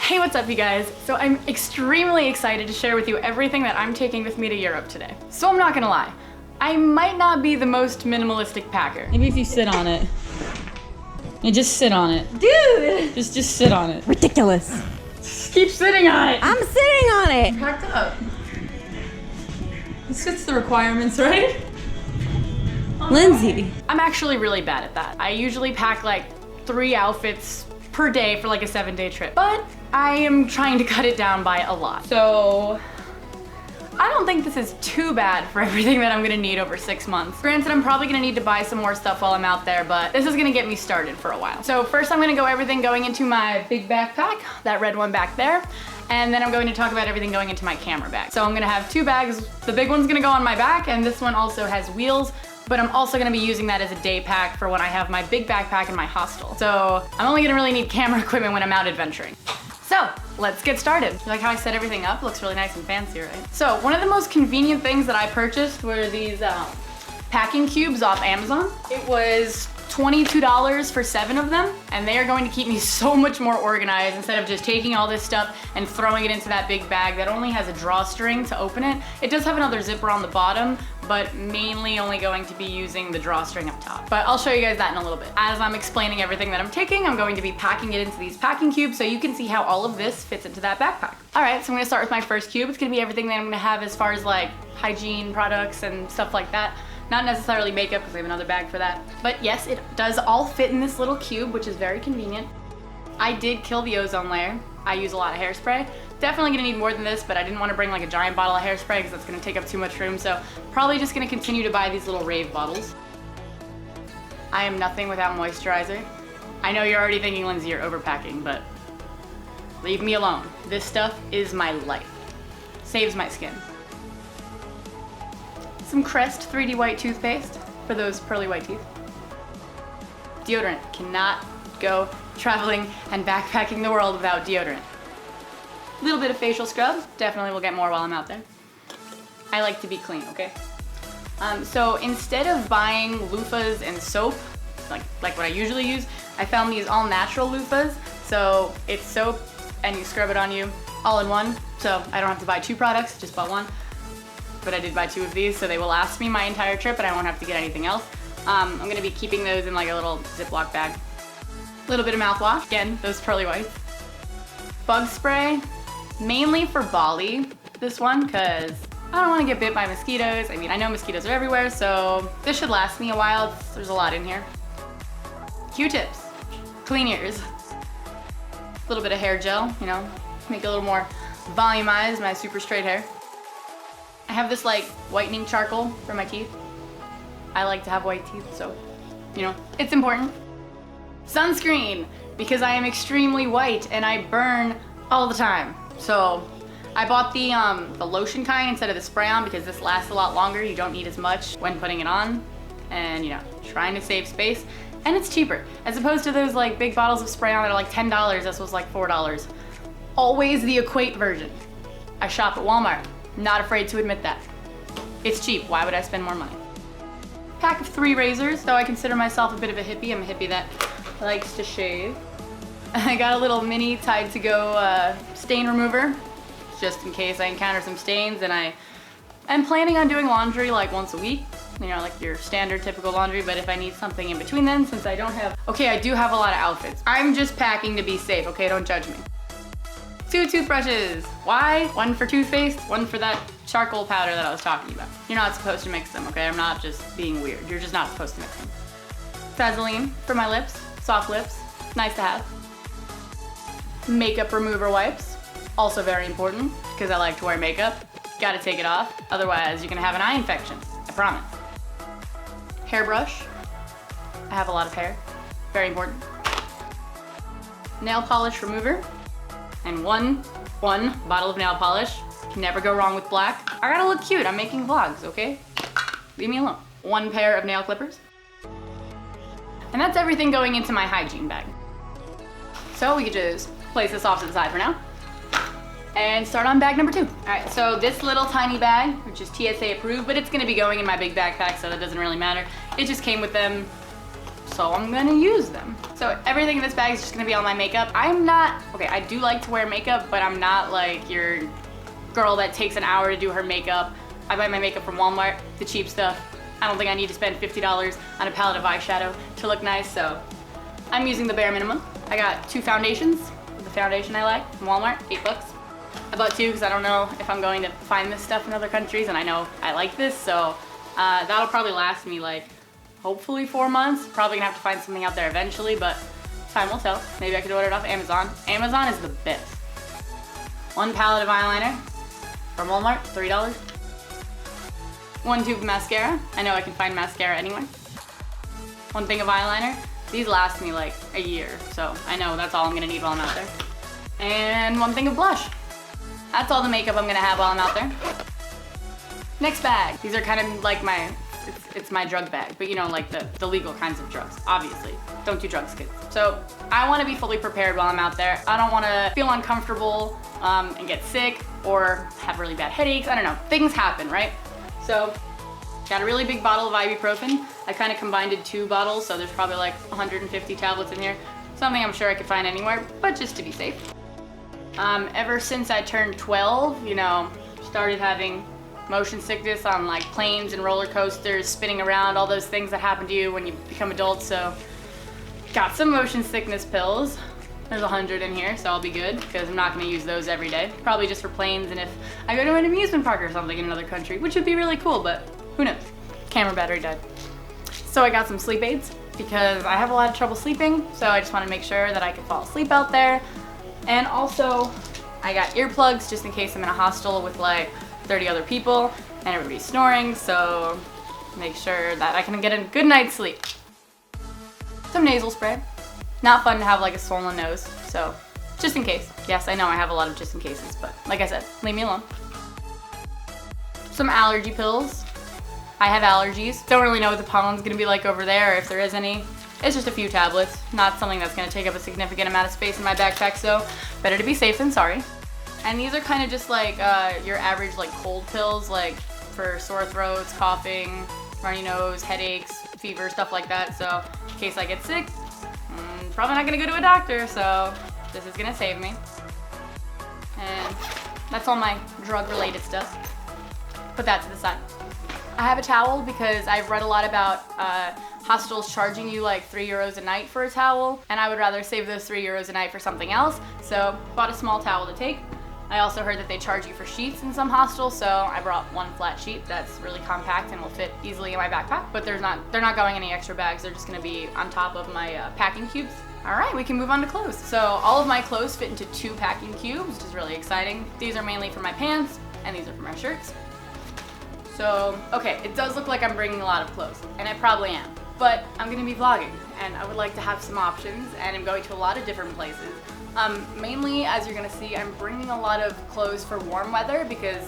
Hey, what's up you guys? So I'm extremely excited to share with you everything that I'm taking with me to Europe today. So I'm not gonna lie, I might not be the most minimalistic packer. Maybe if you sit on it. You just sit on it. Dude! Just sit on it. Ridiculous. Just keep sitting on it. I'm sitting on it. Packed up. This fits the requirements, right? Lindsay. I'm actually really bad at that. I usually pack like 3 outfits per day for like a 7-day trip, but I am trying to cut it down by a lot. So I don't think this is too bad for everything that I'm gonna need over 6 months. Granted, I'm probably gonna need to buy some more stuff while I'm out there, but this is gonna get me started for a while. So first I'm gonna go everything going into my big backpack, that red one back there, and then I'm going to talk about everything going into my camera bag. So I'm gonna have 2 bags. The big one's gonna go on my back, and this one also has wheels, but I'm also gonna be using that as a day pack for when I have my big backpack in my hostel. So I'm only gonna really need camera equipment when I'm out adventuring. So let's get started. You like how I set everything up? It looks really nice and fancy, right? So one of the most convenient things that I purchased were these packing cubes off Amazon. It was $22 for 7 of them, and they are going to keep me so much more organized instead of just taking all this stuff and throwing it into that big bag that only has a drawstring to open it. It does have another zipper on the bottom, but mainly only going to be using the drawstring up top. But I'll show you guys that in a little bit. As I'm explaining everything that I'm taking, I'm going to be packing it into these packing cubes so you can see how all of this fits into that backpack. All right, so I'm gonna start with my first cube. It's gonna be everything that I'm gonna have as far as like hygiene products and stuff like that. Not necessarily makeup, because I have another bag for that. But yes, it does all fit in this little cube, which is very convenient. I did kill the ozone layer. I use a lot of hairspray. Definitely gonna need more than this, but I didn't want to bring like a giant bottle of hairspray because that's gonna take up too much room, so probably just gonna continue to buy these little rave bottles. I am nothing without moisturizer. I know you're already thinking, Lindsay, you're overpacking, but leave me alone. This stuff is my life. Saves my skin. Some Crest 3D white toothpaste for those pearly white teeth. Deodorant. Cannot go traveling and backpacking the world without deodorant. A little bit of facial scrub. Definitely will get more while I'm out there. I like to be clean, okay? So instead of buying loofahs and soap, like what I usually use, I found these all natural loofahs. So it's soap and you scrub it on you all in one. So I don't have to buy 2 products, just bought 1. But I did buy 2 of these, so they will last me my entire trip and I won't have to get anything else. I'm gonna be keeping those in like a little Ziploc bag. A little bit of mouthwash, again, those pearly whites. Bug spray, mainly for Bali, this one, because I don't wanna get bit by mosquitoes. I mean, I know mosquitoes are everywhere, so this should last me a while. There's a lot in here. Q-tips, clean ears. A little bit of hair gel, you know, make it a little more volumized, my super straight hair. I have this like whitening charcoal for my teeth. I like to have white teeth, so, you know, it's important. Sunscreen, because I am extremely white and I burn all the time. So I bought the lotion kind instead of the spray on because this lasts a lot longer. You don't need as much when putting it on and, you know, trying to save space. And it's cheaper, as opposed to those like big bottles of spray on that are like $10. This was like $4. Always the Equate version. I shop at Walmart. Not afraid to admit that. It's cheap, why would I spend more money? Pack of 3 razors, so I consider myself a bit of a hippie. I'm a hippie that likes to shave. I got a little mini Tide to Go stain remover, just in case I encounter some stains, and I am planning on doing laundry like once a week. You know, like your standard typical laundry, but if I need something in between then, since I don't have, okay, I do have a lot of outfits. I'm just packing to be safe, okay, don't judge me. 2 toothbrushes. Why? 1 for toothpaste, 1 for that charcoal powder that I was talking about. You're not supposed to mix them, okay? I'm not just being weird. You're just not supposed to mix them. Vaseline for my lips, soft lips, nice to have. Makeup remover wipes, also very important because I like to wear makeup. Gotta take it off, otherwise you're gonna have an eye infection, I promise. Hairbrush. I have a lot of hair, very important. Nail polish remover. And one bottle of nail polish. Can never go wrong with black. I gotta look cute, I'm making vlogs, okay? Leave me alone. 1 pair of nail clippers. And that's everything going into my hygiene bag. So we could just place this off to the side for now. And start on bag number 2. All right, so this little tiny bag, which is TSA approved, but it's gonna be going in my big backpack, so that doesn't really matter. It just came with them, so I'm gonna use them. So everything in this bag is just gonna be all my makeup. Okay, I do like to wear makeup, but I'm not like your girl that takes an hour to do her makeup. I buy my makeup from Walmart, the cheap stuff. I don't think I need to spend $50 on a palette of eyeshadow to look nice, so I'm using the bare minimum. I got 2 foundations, the foundation I like from Walmart, $8. I bought 2 because I don't know if I'm going to find this stuff in other countries, and I know I like this, so that'll probably last me like hopefully 4 months. Probably gonna have to find something out there eventually, but time will tell. Maybe I could order it off Amazon. Amazon is the best. 1 palette of eyeliner from Walmart, $3. 1 tube of mascara. I know I can find mascara anywhere. 1 thing of eyeliner. These last me like a year, so I know that's all I'm gonna need while I'm out there. And 1 thing of blush. That's all the makeup I'm gonna have while I'm out there. Next bag. These are kind of like it's my drug bag, but you know, like the legal kinds of drugs, obviously. Don't do drugs, kids. So I wanna be fully prepared while I'm out there. I don't wanna feel uncomfortable and get sick or have really bad headaches. I don't know, things happen, right? So got a really big bottle of ibuprofen. I kind of combined 2 bottles, so there's probably like 150 tablets in here. Something I'm sure I could find anywhere, but just to be safe. Ever since I turned 12, you know, started having motion sickness on like planes and roller coasters, spinning around, all those things that happen to you when you become adults, so got some motion sickness pills. There's 100 in here, so I'll be good, because I'm not gonna use those every day. Probably just for planes and if I go to an amusement park or something in another country, which would be really cool, but who knows? Camera battery died. So I got some sleep aids, because I have a lot of trouble sleeping, so I just wanna make sure that I can fall asleep out there. And also, I got earplugs, just in case I'm in a hostel with like 30 other people, and everybody's snoring, so make sure that I can get a good night's sleep. Some nasal spray. Not fun to have like a swollen nose, so just in case. Yes, I know I have a lot of just in cases, but like I said, leave me alone. Some allergy pills. I have allergies. Don't really know what the pollen's gonna be like over there, or if there is any. It's just a few tablets, not something that's gonna take up a significant amount of space in my backpack, so better to be safe than sorry. And these are kind of just like your average like cold pills, like for sore throats, coughing, runny nose, headaches, fever, stuff like that. So in case I get sick, probably not gonna go to a doctor, so this is gonna save me. And that's all my drug-related stuff. Put that to the side. I have a towel because I've read a lot about hostels charging you like €3 a night for a towel, and I would rather save those €3 a night for something else, so bought a small towel to take. I also heard that they charge you for sheets in some hostels, so I brought 1 flat sheet that's really compact and will fit easily in my backpack, but they're not going any extra bags, they're just gonna be on top of my packing cubes. All right, we can move on to clothes. So all of my clothes fit into 2 packing cubes, which is really exciting. These are mainly for my pants, and these are for my shirts. So, okay, it does look like I'm bringing a lot of clothes, and I probably am, but I'm gonna be vlogging, and I would like to have some options, and I'm going to a lot of different places. Mainly, as you're gonna see, I'm bringing a lot of clothes for warm weather because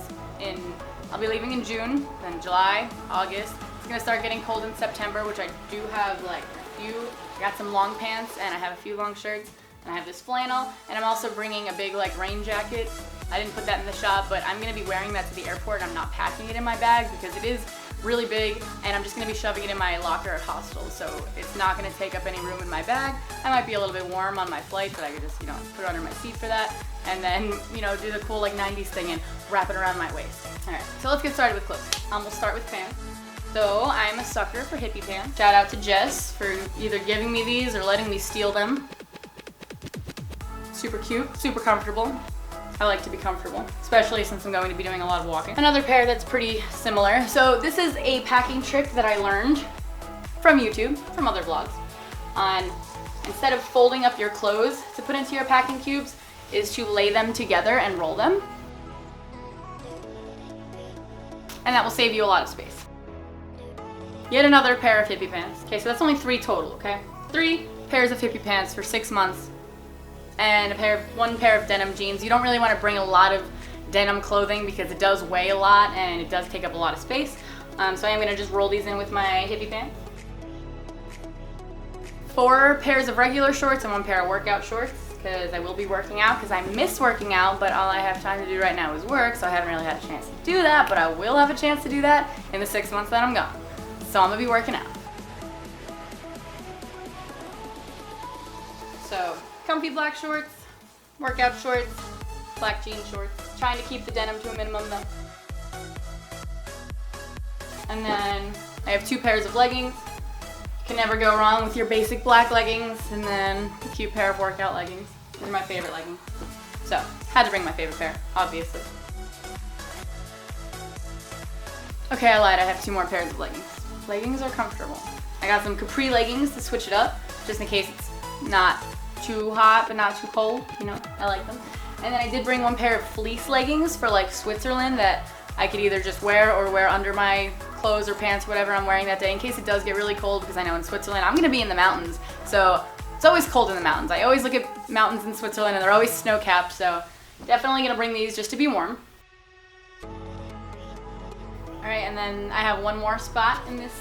I'll be leaving in June, then July, August. It's gonna start getting cold in September, which I do have like a few. I got some long pants and I have a few long shirts and I have this flannel, and I'm also bringing a big like rain jacket. I didn't put that in the shop, but I'm gonna be wearing that to the airport. I'm not packing it in my bag because it is really big, and I'm just gonna be shoving it in my locker at hostels, so it's not gonna take up any room in my bag. I might be a little bit warm on my flight, but I could just, you know, put it under my seat for that, and then, you know, do the cool like 90s thing and wrap it around my waist. All right, so let's get started with clothes. We'll start with pants. So I'm a sucker for hippie pants. Shout out to Jess for either giving me these or letting me steal them. Super cute, super comfortable. I like to be comfortable, especially since I'm going to be doing a lot of walking. Another pair that's pretty similar. So this is a packing trick that I learned from YouTube, from other vlogs, on instead of folding up your clothes to put into your packing cubes, is to lay them together and roll them. And that will save you a lot of space. Yet another pair of hippie pants. Okay, so that's only 3 total, okay? 3 pairs of hippie pants for 6 months. And 1 pair of denim jeans. You don't really want to bring a lot of denim clothing because it does weigh a lot and it does take up a lot of space. So I'm going to just roll these in with my hippie pants. 4 pairs of regular shorts and 1 pair of workout shorts because I will be working out, because I miss working out, but all I have time to do right now is work, so I haven't really had a chance to do that, but I will have a chance to do that in the 6 months that I'm gone. So I'm going to be working out. comfy black shorts, workout shorts, black jean shorts. Trying to keep the denim to a minimum though. And then I have 2 pairs of leggings. You can never go wrong with your basic black leggings, and then a cute pair of workout leggings. These are my favorite leggings. So, had to bring my favorite pair, obviously. Okay, I lied, I have 2 more pairs of leggings. Leggings are comfortable. I got some capri leggings to switch it up, just in case it's not too hot but not too cold, you know, I like them. And then I did bring 1 pair of fleece leggings for like Switzerland that I could either just wear or wear under my clothes or pants, whatever I'm wearing that day, in case it does get really cold, because I know in Switzerland I'm gonna be in the mountains, so it's always cold in the mountains. I always look at mountains in Switzerland and they're always snow-capped, so definitely gonna bring these just to be warm. Alright, and then I have 1 more spot in this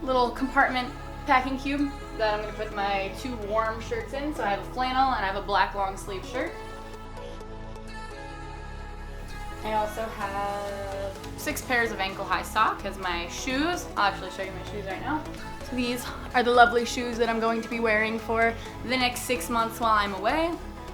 little compartment packing cube that I'm gonna put my 2 warm shirts in. So I have a flannel and I have a black long sleeve shirt. I also have 6 pairs of ankle high sock as my shoes. I'll actually show you my shoes right now. So these are the lovely shoes that I'm going to be wearing for the next 6 months while I'm away.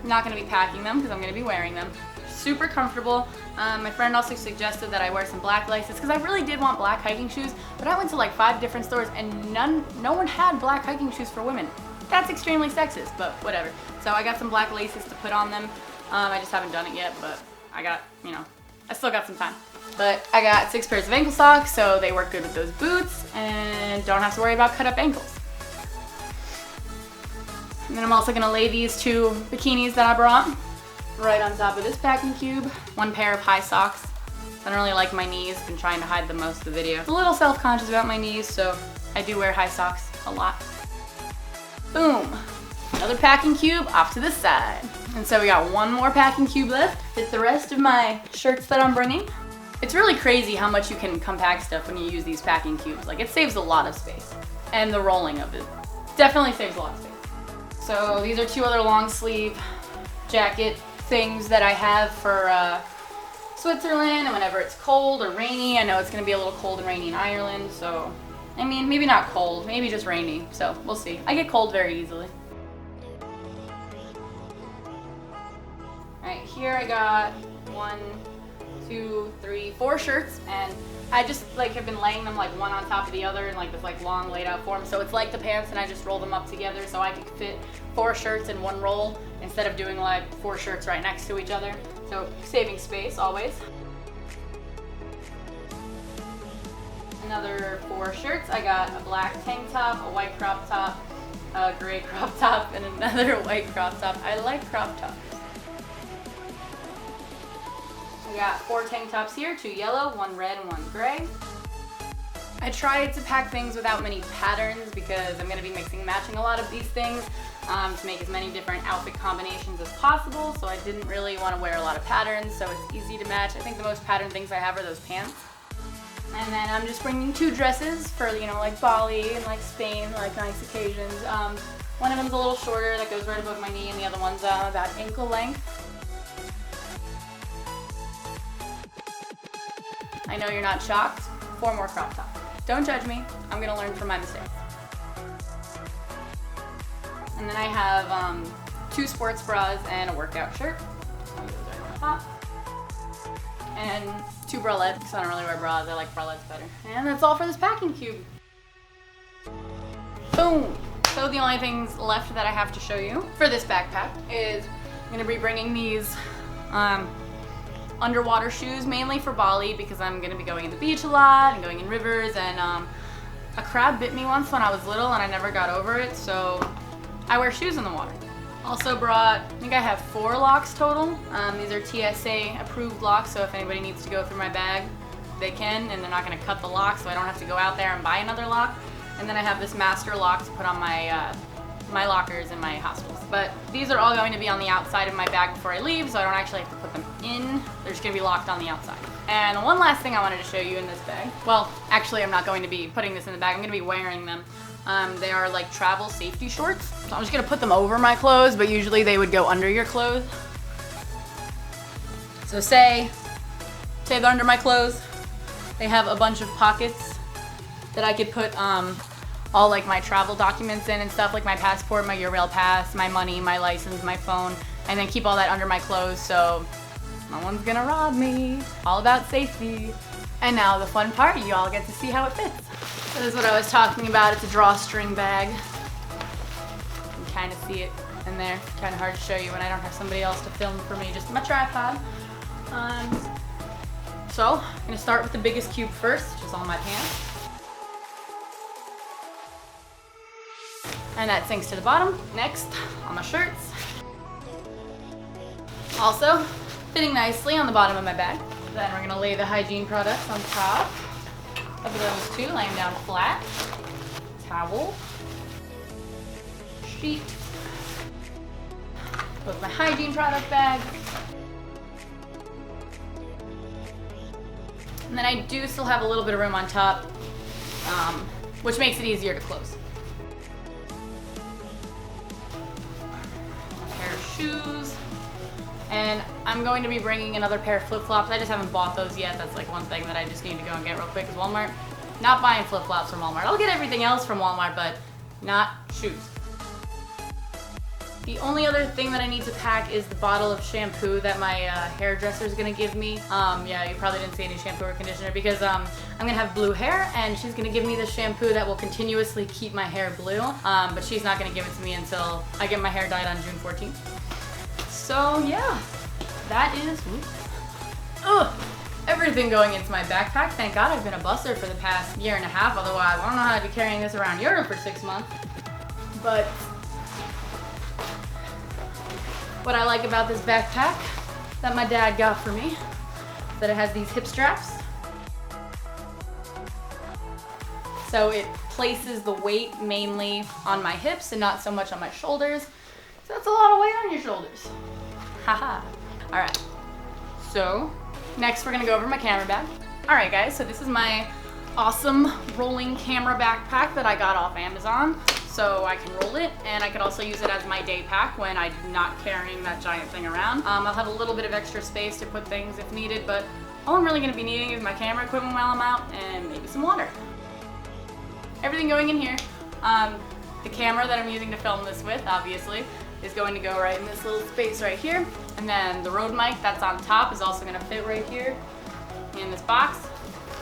I'm not going to be packing them because I'm going to be wearing them. Super comfortable. My friend also suggested that I wear some black laces because I really did want black hiking shoes, but I went to like 5 different stores and no one had black hiking shoes for women. That's extremely sexist, but whatever. So I got some black laces to put on them. I just haven't done it yet, but I got, you know, I still got some time. But I got 6 pairs of ankle socks, so they work good with those boots and don't have to worry about cut up ankles. And then I'm also gonna lay these 2 bikinis that I brought right on top of this packing cube. 1 pair of high socks. I don't really like my knees, been trying to hide them most of the video. I'm a little self-conscious about my knees, so I do wear high socks a lot. Boom. Another packing cube off to the side. And so we got 1 more packing cube left. Fit the rest of my shirts that I'm bringing. It's really crazy how much you can compact stuff when you use these packing cubes. Like, it saves a lot of space. And the rolling of it definitely saves a lot of space. So these are 2 other long sleeve jacket things that I have for Switzerland and whenever it's cold or rainy. I know it's gonna be a little cold and rainy in Ireland, so I mean, maybe not cold, maybe just rainy, so we'll see. I get cold very easily. Alright, here I got 1, 2, 3, 4 shirts, and I just like have been laying them like one on top of the other in like this like long laid out form. So it's like the pants, and I just roll them up together so I can fit 4 shirts in 1 roll instead of doing like 4 shirts right next to each other. So saving space always. Another 4 shirts. I got a black tank top, a white crop top, a gray crop top, and another white crop top. I like crop tops. We got 4 tank tops here, 2 yellow, 1 red, and 1 gray. I tried to pack things without many patterns because I'm going to be mixing and matching a lot of these things to make as many different outfit combinations as possible. So I didn't really want to wear a lot of patterns, so it's easy to match. I think the most patterned things I have are those pants. And then I'm just bringing 2 dresses for, you know, like Bali and like Spain, like nice occasions. One of them's a little shorter that goes right above my knee, and the other one's about ankle length. I know you're not shocked. 4 more crop tops. Don't judge me. I'm gonna learn from my mistakes. And then I have 2 sports bras and a workout shirt. Those are on top. And 2 bralettes, because I don't really wear bras. I like bralettes better. And that's all for this packing cube. Boom! So the only things left that I have to show you for this backpack is I'm gonna be bringing these underwater shoes, mainly for Bali because I'm gonna be going to the beach a lot and going in rivers, and a crab bit me once when I was little and I never got over it, so I wear shoes in the water. Also brought, I think I have 4 locks total. These are TSA approved locks, so if anybody needs to go through my bag, they can, and they're not gonna cut the lock, so I don't have to go out there and buy another lock. And then I have this master lock to put on my my lockers in my hostels. But these are all going to be on the outside of my bag before I leave, so I don't actually have to put them in. They're just gonna be locked on the outside. And one last thing I wanted to show you in this bag. Well, actually I'm not going to be putting this in the bag, I'm gonna be wearing them. They are like travel safety shorts. So I'm just gonna put them over my clothes, but usually they would go under your clothes. So say they're under my clothes. They have a bunch of pockets that I could put all like my travel documents in and stuff, like my passport, my Eurail pass, my money, my license, my phone, and then keep all that under my clothes so no one's gonna rob me. All about safety. And now the fun part, you all get to see how it fits. So this is what I was talking about. It's a drawstring bag. You can kind of see it in there. Kind of hard to show you when I don't have somebody else to film for me, just my tripod. So I'm gonna start with the biggest cube first, which is all my pants. And that sinks to the bottom. Next, all my shirts. Also, fitting nicely on the bottom of my bag. Then we're gonna lay the hygiene products on top of those two, laying down flat. Towel. Sheet. With my hygiene product bag. And then I do still have a little bit of room on top, which makes it easier to close. A pair of shoes. And I'm going to be bringing another pair of flip-flops. I just haven't bought those yet. That's like one thing that I just need to go and get real quick is Walmart. Not buying flip-flops from Walmart. I'll get everything else from Walmart, but not shoes. The only other thing that I need to pack is the bottle of shampoo that my hairdresser is gonna give me. Yeah, you probably didn't see any shampoo or conditioner because I'm gonna have blue hair and she's gonna give me the shampoo that will continuously keep my hair blue. But she's not gonna give it to me until I get my hair dyed on June 14th. So yeah, that is everything going into my backpack. Thank God I've been a busser for the past year and a half. Otherwise, I don't know how I'd be carrying this around Europe for 6 months. But what I like about this backpack that my dad got for me is that it has these hip straps. So it places the weight mainly on my hips and not so much on my shoulders. So that's a lot of weight on your shoulders. Haha. All right. So next we're gonna go over my camera bag. All right guys, so this is my awesome rolling camera backpack that I got off Amazon. So I can roll it and I could also use it as my day pack when I'm not carrying that giant thing around. I'll have a little bit of extra space to put things if needed, but all I'm really gonna be needing is my camera equipment while I'm out and maybe some water. Everything going in here. The camera that I'm using to film this with, obviously, is going to go right in this little space right here. And then the Rode mic that's on top is also gonna fit right here in this box.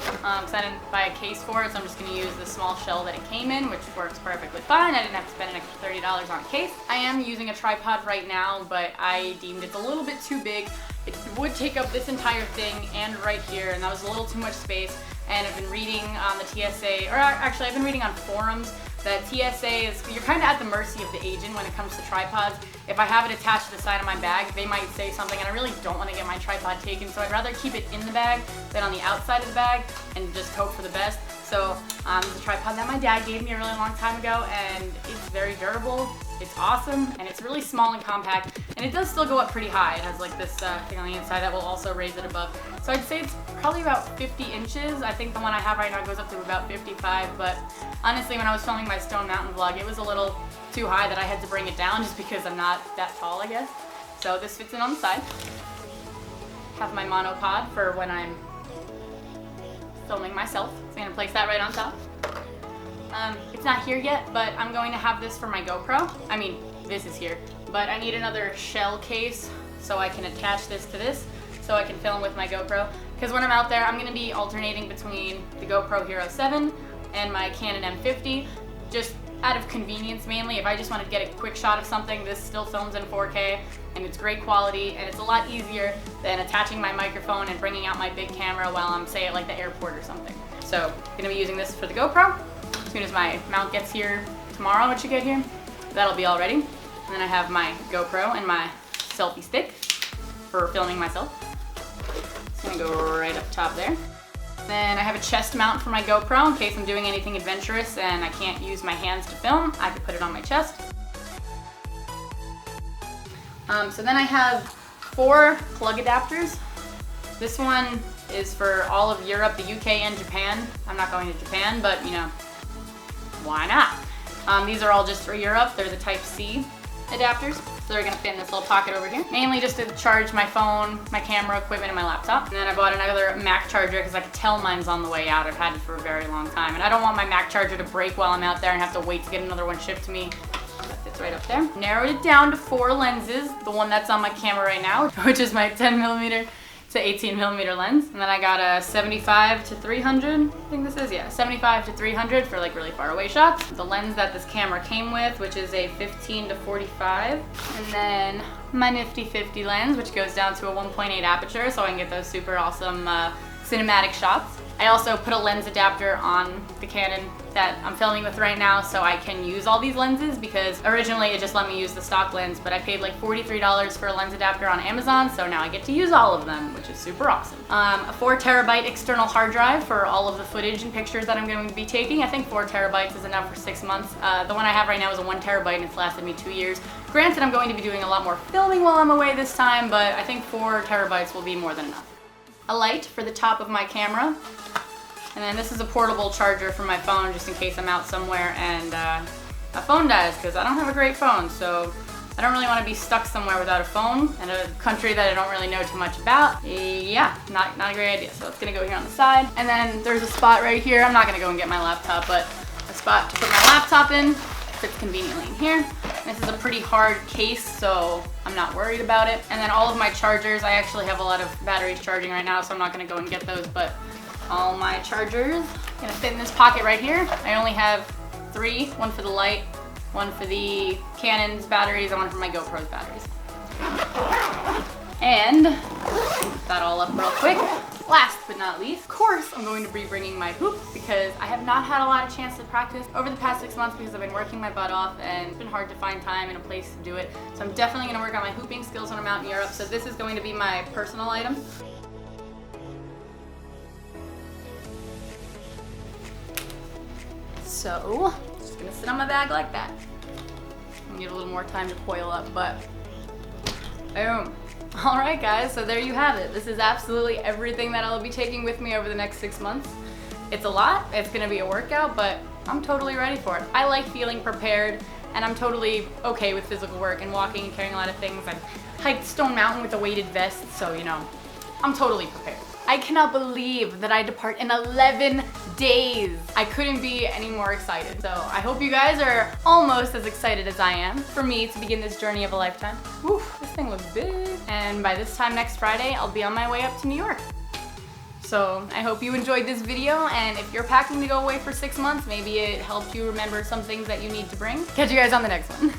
Because I didn't buy a case for it, so I'm just gonna use the small shell that it came in, which works perfectly fine. I didn't have to spend an extra $30 on a case. I am using a tripod right now, but I deemed it's a little bit too big. It would take up this entire thing and right here, and that was a little too much space. And I've been reading on the TSA, or actually I've been reading on forums that TSA is, you're kind of at the mercy of the agent when it comes to tripods. If I have it attached to the side of my bag, they might say something and I really don't want to get my tripod taken, so I'd rather keep it in the bag than on the outside of the bag and just hope for the best. So this is a tripod that my dad gave me a really long time ago and it's very durable, it's awesome, and it's really small and compact, and it does still go up pretty high. It has like this thing on the inside that will also raise it above. So I'd say it's probably about 50 inches. I think the one I have right now goes up to about 55, but honestly when I was filming my Stone Mountain vlog, it was a little too high that I had to bring it down just because I'm not that tall, I guess. So this fits in on the side. Have my monopod for when I'm filming myself. So I'm gonna place that right on top. It's not here yet, but I'm going to have this for my GoPro. I mean, this is here, but I need another shell case so I can attach this to this so I can film with my GoPro. Because when I'm out there, I'm gonna be alternating between the GoPro Hero 7 and my Canon M50, just out of convenience mainly. If I just wanted to get a quick shot of something, this still films in 4K and it's great quality and it's a lot easier than attaching my microphone and bringing out my big camera while I'm, say, at like the airport or something. So I'm gonna be using this for the GoPro. As soon as my mount gets here tomorrow, it should get here, that'll be all ready. And then I have my GoPro and my selfie stick for filming myself. It's gonna go right up top there. Then I have a chest mount for my GoPro in case I'm doing anything adventurous and I can't use my hands to film. I can put it on my chest. So then I have 4 plug adapters. This one is for all of Europe, the UK, and Japan. I'm not going to Japan, but you know, why not? These are all just for Europe. They're the Type C adapters. So they're gonna fit in this little pocket over here. Mainly just to charge my phone, my camera equipment, and my laptop. And then I bought another Mac charger because I could tell mine's on the way out. I've had it for a very long time. And I don't want my Mac charger to break while I'm out there and have to wait to get another one shipped to me. That fits right up there. Narrowed it down to 4 lenses. The one that's on my camera right now, which is my 10mm to 18mm lens. And then I got a 75 to 300, I think this is, yeah, 75 to 300 for like really far away shots. The lens that this camera came with, which is a 15 to 45. And then my nifty 50 lens, which goes down to a 1.8 aperture, so I can get those super awesome cinematic shots. I also put a lens adapter on the Canon that I'm filming with right now so I can use all these lenses, because originally it just let me use the stock lens, but I paid like $43 for a lens adapter on Amazon, so now I get to use all of them, which is super awesome. A 4TB external hard drive for all of the footage and pictures that I'm going to be taking. I think 4 terabytes is enough for 6 months. The one I have right now is a 1 terabyte and it's lasted me 2 years. Granted, I'm going to be doing a lot more filming while I'm away this time, but I think 4 terabytes will be more than enough. A light for the top of my camera. And then this is a portable charger for my phone, just in case I'm out somewhere and my phone dies, because I don't have a great phone, so I don't really want to be stuck somewhere without a phone in a country that I don't really know too much about. Yeah, not a great idea. So it's gonna go here on the side. And then there's a spot right here. I'm not gonna go and get my laptop, but a spot to put my laptop in. Fits conveniently in here. This is a pretty hard case, so I'm not worried about it. And then all of my chargers, I actually have a lot of batteries charging right now, so I'm not gonna go and get those, but all my chargers gonna fit in this pocket right here. I only have 3, one for the light, one for the Canon's batteries, and one for my GoPro's batteries. And that all up real quick. Last but not least, of course, I'm going to be bringing my hoop, because I have not had a lot of chance to practice over the past 6 months because I've been working my butt off and it's been hard to find time and a place to do it. So I'm definitely gonna work on my hooping skills when I'm out in Europe. So this is going to be my personal item. So, just gonna sit on my bag like that. I need a little more time to coil up, but boom. All right, guys, so there you have it. This is absolutely everything that I'll be taking with me over the next 6 months. It's a lot, it's gonna be a workout, but I'm totally ready for it. I like feeling prepared, and I'm totally okay with physical work and walking and carrying a lot of things. I've hiked Stone Mountain with a weighted vest, so you know, I'm totally prepared. I cannot believe that I depart in 11 days. I couldn't be any more excited. So I hope you guys are almost as excited as I am for me to begin this journey of a lifetime. Whew, this thing looks big. And by this time next Friday, I'll be on my way up to New York. So I hope you enjoyed this video, and if you're packing to go away for 6 months, maybe it helped you remember some things that you need to bring. Catch you guys on the next one.